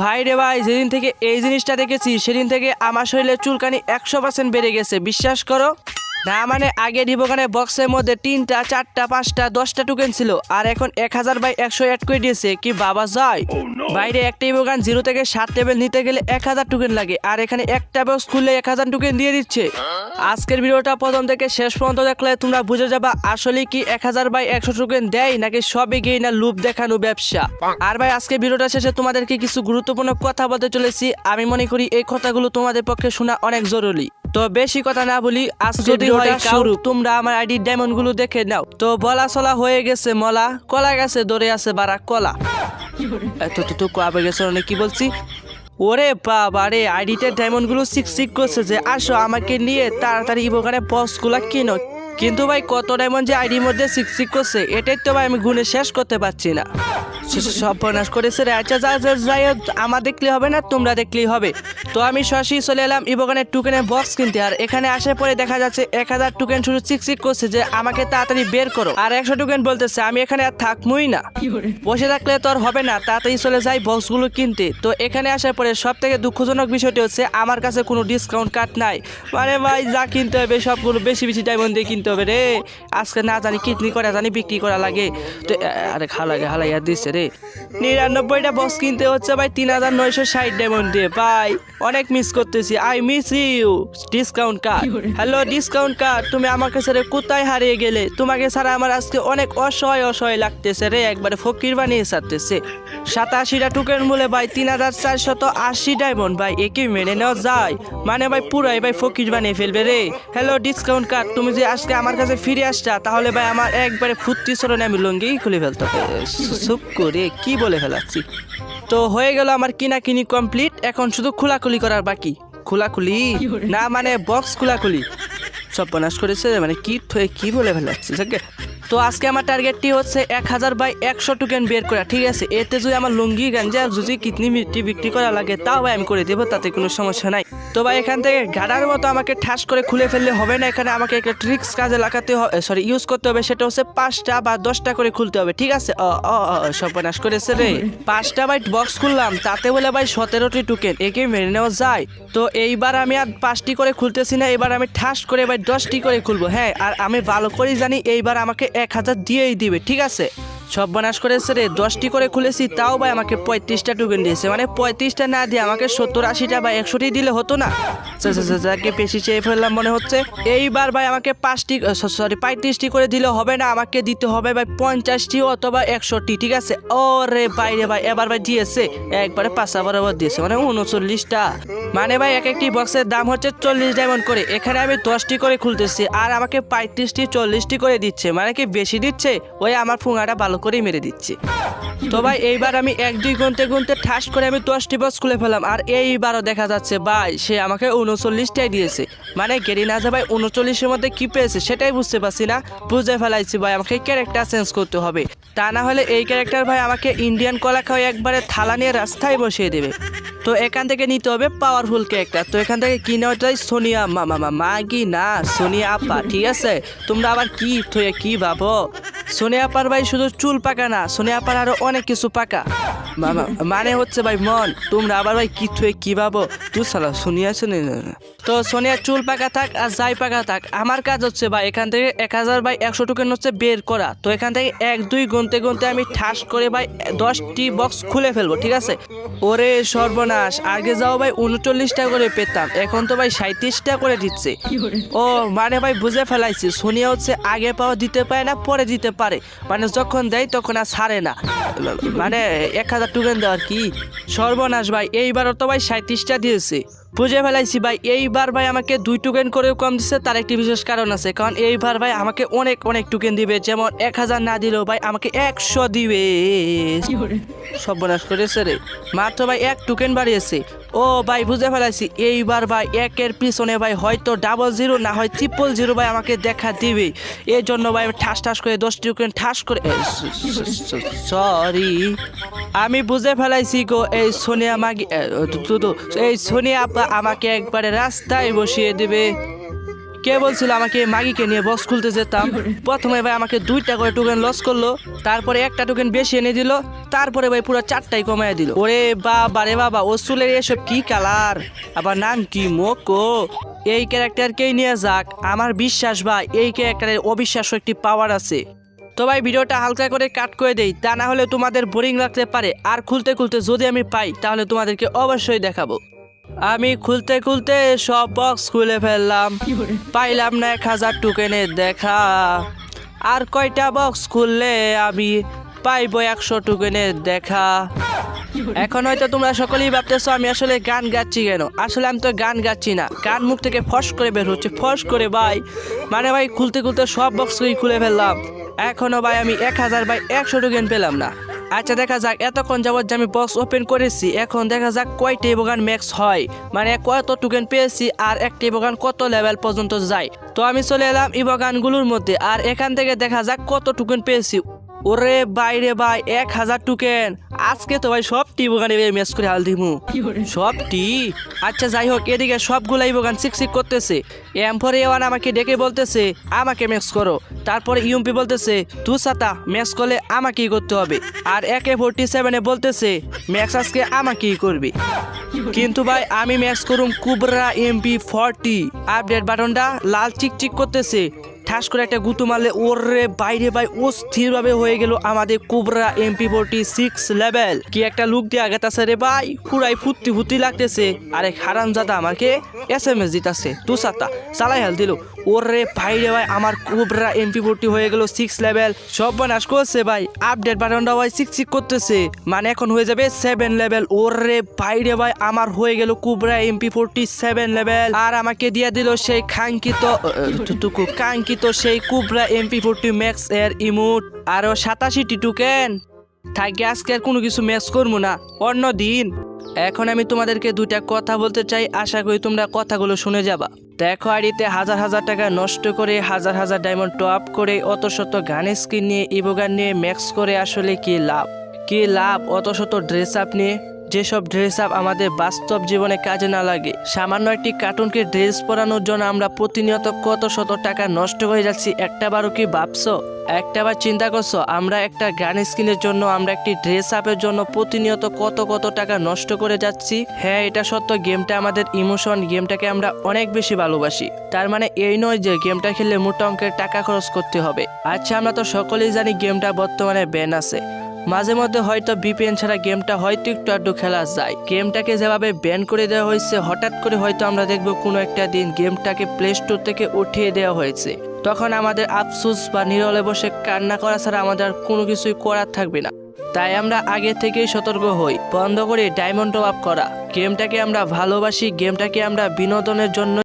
ভাই রে ভাই, যেদিন থেকে এই জিনিসটা দেখেছি সেদিন থেকে আমার শরীরে চুলকানি 100% বেড়ে গেছে, বিশ্বাস করো। না মানে আগে রিবোগানে বক্সের মধ্যে 3টা 4টা 5টা 10টা টোকেন ছিল, আর এখন 1000/100 অ্যাড করে দিয়েছে। কি বাবা যায়! বাইরে একটা রিবোগান 0 থেকে 7 লেভেল নিতে গেলে 1000 টোকেন লাগে, আর এখানে একটা বক্স খুললে 1000 টোকেন দিয়ে দিচ্ছে। আজকের ভিডিওটা প্রথম থেকে শেষ পর্যন্ত দেখলে তোমরা বুঝে যাবা আসলে কি 1000/100 টোকেন দেয় নাকি সবই গিয়ে না লুপ দেখানো ব্যবসা। আর ভাই আজকের ভিডিওটা শেষে তোমাদেরকে কিছু গুরুত্বপূর্ণ কথা বলতে চলেছি। আমি মনে করি এই কথাগুলো তোমাদের পক্ষে শোনা অনেক জরুরি। তো বেশি কথা না বলি, আজ যদি হয় শুরু, তোমরা আমার আইডি ডায়মন্ড গুলো দেখে নাও। তো বলা চলা হয়ে গেছে মলা, কলা গেছে দৌড়ে আছে বারা কলা। তো কবে গেছে অনেক কি বলছি। ওরে বাবা রে, আইডিতে ডায়মন্ড গুলো সিক করছে যে আসো আমাকে নিয়ে তাড়াতাড়ি ওখানে বক্স গুলা কিনো। কিন্তু ভাই কত ডায়মন্ড যে আইডির মধ্যে সিক করছে এটাই তো ভাই আমি গুনে শেষ করতে পারছি না। সব বনাশ করেছে রে। আচ্ছা যাই হোক, আমার দেখলেই হবে না, তোমরা দেখলেই হবে। তো আমি সরাসরি চলে এলাম ইবোগানের টোকেনের বক্স কিনতে। আর এখানে আসার পরে দেখা যাচ্ছে 1000 টোকেন শুধু চিক করছে যে আমাকে তাড়াতাড়ি বের করো, আর 100 টোকেন বলতেছে আমি এখানে আর থাকবই না। বসে থাকলে তো আর হবে না, তাড়াতাড়ি চলে যাই বক্সগুলো কিনতে। তো এখানে আসার পরে সব থেকে দুঃখজনক বিষয়টি হচ্ছে আমার কাছে কোনো ডিসকাউন্ট কার্ড নাই। মানে ভাই যা কিনতে হবে সবগুলো বেশি ডায়মন্ড দিয়ে কিনতে হবে রে। আজকে না জানি কিডনি করা জানি বিক্রি করা লাগে। তো আরে হালাইয়া দিচ্ছে রে। 99টা বক্স কিনতে হচ্ছে ভাই 3960 ডায়মন্ড দিয়ে। ভাই অনেক মিস করতেছি, I miss you discount card. Hello discount card, তুমি আমাকে ছেড়ে কোথায় হারিয়ে গেলে? তোমাকে ছাড়া আমার আজকে অনেক অসহায় লাগতেছে রে, একবারে ফকির বানিয়ে ছাড়তেছে। 87টা টোকেন মূল্যে ভাই 3480 ডায়মন্ড। ভাই একে মেনে নেওয়া যায়? মানে ভাই পুরাই ভাই ফকির বানিয়ে ফেলবে রে। হ্যালো ডিসকাউন্ট কার্ড, তুমি যে আজকে আমার কাছে ফিরে আসটা, তাহলে ভাই আমার একবারে ফুর্তি চরণে আমি লুঙ্গি খুলে ফেলতে সুপ করে কি বলে ফেলাচ্ছি। তো হয়ে গেল আমার কিনাকিনি কমপ্লিট, এখন শুধু খোলাখুলি করার বাকি। খোলাখুলি না মানে বক্স খোলাখুলি। সব বনাশ করেছে মানে কি বলে ফেলাচ্ছি। তো আজকে আমার টার্গেটটি হচ্ছে 1000/100 টোকেন বের করা, ঠিক আছে। এতে যদি আমার লুঙ্গি গাঞ্জা যদি কিডনি মিট্টি বিক্রি করা লাগে তাও ভাই আমি করে দেবো, তাতে কোনো সমস্যা নাই। তো ভাই এখান থেকে গাড়ার মতো আমাকে ঠাস করে খুলে ফেললে হবে না, এখানে আমাকে একটা ট্রিক্স কাজে লাগাতে হবে, ইউজ করতে হবে। সেটা হচ্ছে 5টা বা 10টা করে খুলতে হবে, ঠিক আছে। সব বনাশ করেছে রে। 5টা ভাই বক্স খুললাম, তাতে বলে ভাই 17টি টোকেন, একে মেনে নেওয়া যায়? তো এইবার আমি আর 5টি করে খুলতেছি না, এবার আমি ঠাস করে ভাই 10টি করে খুলবো। হ্যাঁ, আর আমি ভালো করেই জানি এইবার আমাকে 1000 দিয়েই দিবে, ঠিক আছে। সব বনাশ করেছে রে। 10টি করে খুলেছি, তাও ভাই আমাকে 35টা টোকেন দিয়েছে। মানে 35টা না দিয়ে আমাকে 70-80টা বা 100টি দিলে হতো না? যাকে বেশি চেয়ে ফেললাম মনে হচ্ছে। এইবার ভাই আমাকে 35টি করে দিলে হবে না, আমাকে দিতে হবে ভাই 50টি অথবা 100টি, ঠিক আছে। ও রে ভাই রে ভাই, এবার ভাই দিয়েছে একবারে 5 বরাবর দিয়েছে, মানে 39টা। মানে ভাই এক একটি বক্সের দাম হচ্ছে 40 ডায়মন্ড করে। এখানে আমি 10টি করে খুলতেছি আর আমাকে 35টি 40টি করে দিচ্ছে, মানে কি বেশি দিচ্ছে? ওই আমার ফুঙাটা ভালো করেই মেরে দিচ্ছে। তো ভাই এইবার আমি 1-2 গুনতে ঠাস করে আমি 10টি বক্স খুলে ফেলাম। আর এইবারও দেখা যাচ্ছে ভাই সে আমাকে 39টাই দিয়েছে। মানে গেরি না যা ভাই 39-এর মধ্যে কি পেয়েছে সেটাই বুঝতে পারছি না। বুঝে ফেলাইছি ভাই আমাকে ক্যারেক্টার চেঞ্জ করতে হবে, তা না হলে এই ক্যারেক্টার ভাই আমাকে ইন্ডিয়ান কলা খাওয়া একবারে থালা নিয়ে রাস্তায় বসিয়ে দেবে। তো এখান থেকে নিতে হবে পাওয়ারফুল ক্যারেক্টার। তো এখান থেকে কি নেওয়া যায়? সোনিয়া মাগি না সোনিয়া আপা, ঠিক আছে। তোমরা আবার কি ভাবো? সোনিয়া আপার ভাই শুধু চুল পাকা না, সোনিয়া আপার আরো অনেক কিছু পাকা। মানে হচ্ছে ভাই মন। তোমরা আবার ভাই কি ভাবো? তুই সালা সোনিয়া না। তো সোনিয়ার চুল পাকা থাক আর যাই পাকা থাক, আমার কাজ হচ্ছে ভাই এখান থেকে 1000/100 টোকেন হচ্ছে বের করা। তো এখান থেকে 1-2 গুনতে আমি ঠাস করে ভাই 10টি বক্স খুলে ফেলবো, ঠিক আছে। ওরে সর্বনাশ, আগে যাও ভাই 39টা করে পেতাম, এখন তো ভাই 37টা করে দিচ্ছে। ও মানে ভাই বুঝে ফেলাইছি, সোনিয়া হচ্ছে আগে পাওয়া দিতে পারে না, পরে দিতে পারে। মানে যখন দেয় তখন আর ছাড়ে না, মানে 1000 টোকেন দেওয়ার কি সর্বনাশ। ভাই এইবারও তো ভাই 37টা দিয়েছে, বুঝে ফেলাইছি ভাই। এইবার ভাই আমাকে 2 টোকেন করেও কম দিচ্ছে, তার একটি বিশেষ কারণ আছে। কারণ এইবার ভাই আমাকে অনেক টোকেন দিবে, যেমন 1000 না দিলেও ভাই আমাকে 100 দিবে। সর্বনাশ করেছে রে, মাত্র ভাই 1 টোকেন বাড়িয়েছে। ও ভাই বুঝে ফেলাইছি, এইবার ভাই 1-এর পিছনে ভাই হয়তো 00 না হয় 000 ভাই আমাকে দেখা দিবে। এই জন্য ভাই ঠাস করে 10 টোকেন ঠাস করে, সরি আমি বুঝে ফেলাইছি গো। এই সোনিয়া মাগি এই সোনিয়া আপা আমাকে একবারে রাস্তায় বসিয়ে দিবে। কে বলছিল আমাকে মাগিকে নিয়ে বক্স খুলতে যেতাম? প্রথমে ভাই আমাকে 2টা করে টোকেন লস করলো, তারপরে একটা টোকেন বেশি এনে দিল, তারপরে ভাই পুরো 4টাই কমায় দিল। ওরে বাবা রে বাবা, ও চুলের এসব কি কালার, আবার নাম কি মোকো। এই ক্যারেক্টারকেই নিয়ে যাক, আমার বিশ্বাস ভাই এই ক্যারেক্টারের অবিশ্বাস্য একটি পাওয়ার আছে। তো ভাই ভিডিওটা হালকা করে কাট করে দেই, তা না হলে তোমাদের বোরিং লাগতে পারে। আর খুলতে খুলতে যদি আমি পাই তাহলে তোমাদেরকে অবশ্যই দেখাবো। আমি খুলতে খুলতে সব বক্স খুলে ফেললাম, পাইলাম না 1000 টোকেনের দেখা। আর কয়টা বক্স খুললে আমি পাইবো 100 টোকেনের দেখা? এখন হয়তো তোমরা সকলেই ভাবতেছো আমি আসলে গান গাচ্ছি কেন। আসলে আমি তো গান গাচ্ছি না, গান মুখ থেকে ফস করে বের হচ্ছে, ফস করে ভাই। মানে ভাই খুলতে খুলতে সব বক্সই খুলে ফেললাম, এখনো ভাই আমি 1000 বাই 100 টোকেন পেলাম না। আচ্ছা দেখা যাক, এতক্ষণ যাবত যে আমি বক্স ওপেন করেছি, এখন দেখা যাক কয়টা ইবোগান ম্যাক্স হয়, মানে কত টোকেন পেয়েছি আর একটা ইবোগান কত লেভেল পর্যন্ত যায়। তো আমি চলে এলাম ইবোগানগুলোর মধ্যে, আর এখান থেকে দেখা যাক কত টোকেন পেয়েছি। ওরে বাইরে ভাই 1000 টোকেন। আজকে তো ভাই সবটি ইবোগানে ম্যাচ করে হাল দিমু, সবটি। আচ্ছা যাই হোক, এদিকে সবগুলাই ইবোগান সিক করতেছে। M4A1 আমাকে ডেকে বলতেছে আমাকে ম্যাচ করো, তারপরে ইউএমপি বলতেছে তুসাতা ম্যাচ করলে আমাকেই করতে হবে, আর AK-47 বলতেছে ম্যাচ আজকে আমাকেই করবে। কিন্তু ভাই আমি ম্যাচ করুম কুবরা MP40। আপডেট বাটনটা লাল চিকচিক করতেছে, ঠাস করে একটা গুতু মারলে ওরে বাইরে ভাই অস্থির ভাবে হয়ে গেল আমাদের কুবরা MP46 লেভেল। কি একটা লুক দিয়ে আগাতাছে রে ভাই, পুরাই ফুর্তি ফুর্তি লাগতেছে। আরে হারামজাদা আমাকে SMS দিতাছে, তুসাতা চালাই হাল দিল। ওরে বাইরে ভাই আমার কুবরা MP40 হয়ে গেল 6 লেভেল। সব বানাস করছে ভাই, আপডেট বাটনটা ভাই চিকচিক করতেছে, মানে এখন হয়ে যাবে 7 লেভেল। ওরে বাইরে ভাই আমার হয়ে গেল কুবরা MP47 লেভেল। আর আমাকে দিয়ে দিল সেই কাঙ্ক্ষিত সেই কুবরা MP40 ম্যাক্স এর ইমোট, আরো 87টি টোকেন। থাকি আজকে আর কোনো কিছু ম্যাচ করবো না, অন্য দিন। এখন আমি তোমাদেরকে 2টা কথা বলতে চাই, আশা করি তোমরা কথাগুলো শুনে যাবা। দেখো আইডিতে হাজার হাজার টাকা নষ্ট করে, হাজার হাজার ডায়মন্ড টপ করে, অত শত গান স্কিন নিয়ে, ইবোগান নিয়ে ম্যাক্স করে আসলে কি লাভ? কি লাভ অত শত ড্রেস আপ নিয়ে, যেসব ড্রেস আপ আমাদের বাস্তব জীবনে কাজে না লাগে। সামান্য একটি কার্টুনকে ড্রেস পরানোর জন্য আমরা প্রতিনিয়ত কত শত টাকা নষ্ট হয়ে যাচ্ছি, একটাবারও কি ভাবছো? একটাবার চিন্তা করছো আমরা একটা গান স্কিনের জন্য, আমরা একটি ড্রেস আপের জন্য প্রতিনিয়ত কত কত টাকা নষ্ট করে যাচ্ছি? হ্যাঁ এটা সত্য, গেমটা আমাদের ইমোশন, গেমটাকে আমরা অনেক বেশি ভালোবাসি। তার মানে এই নয় যে গেমটা খেললে মোটা অঙ্কের টাকা খরচ করতে হবে। আচ্ছা আমরা তো সকলেই জানি গেমটা বর্তমানে ব্যান আছে, মাঝে মধ্যে হয়তো VPN ছাড়া গেমটা হয়তো একটু আধটু খেলা যায়। গেমটাকে যেভাবে ব্যান করে দেওয়া হয়েছে, হঠাৎ করে হয়তো আমরা দেখবো কোনো একটা দিন গেমটাকে প্লে স্টোর থেকে উঠিয়ে দেওয়া হয়েছে, তখন আমাদের আফসোস বা নীরবে বসে কান্না করা ছাড়া আমাদের আর কোনো কিছুই করার থাকবে না। তাই আমরা আগে থেকেই সতর্ক হই, বন্ধ করে ডায়মন্ড টপ আপ করা। গেমটাকে আমরা ভালোবাসি, গেমটাকে আমরা বিনোদনের জন্য